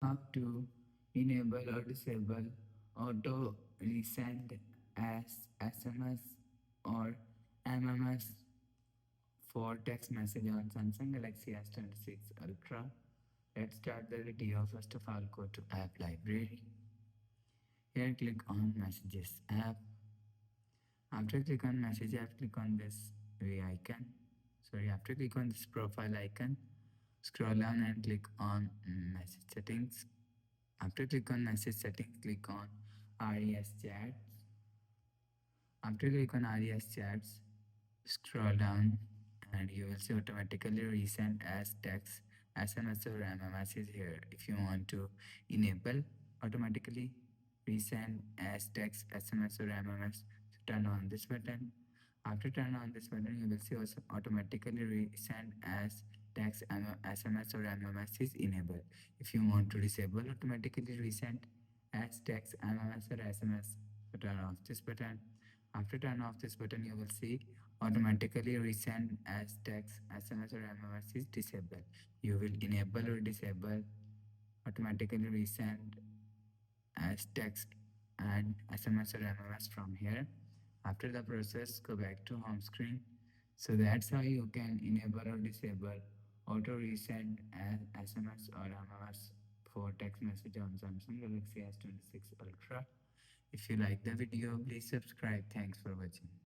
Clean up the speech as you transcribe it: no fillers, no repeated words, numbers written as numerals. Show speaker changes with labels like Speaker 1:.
Speaker 1: How to enable or disable auto resend as SMS or MMS for text message on Samsung Galaxy S26 Ultra. Let's start the video. First of all, go to App Library. Here, click on Messages app. After click on Message app, click on this V icon. After click on this profile icon, scroll down and click on Message Settings. After click on Message Settings, click on RES Chats. After click on RES Chats, scroll down and you will see automatically resend as text, SMS or MMS is here. If you want to enable automatically resend as text, SMS or MMS, so turn on this button. After turn on this button, you will see also automatically resend as text, SMS or MMS is enabled. If you want to disable automatically resend as text, MMS or SMS, so turn off this button. After turn off this button, you will see automatically resend as text, SMS or MMS is disabled. You will enable or disable automatically resend as text and SMS or MMS from here. After the process, go back to home screen. So that's how you can enable or disable auto resend as SMS or MMS for text message on Samsung Galaxy S26 Ultra. If you like the video, please subscribe. Thanks for watching.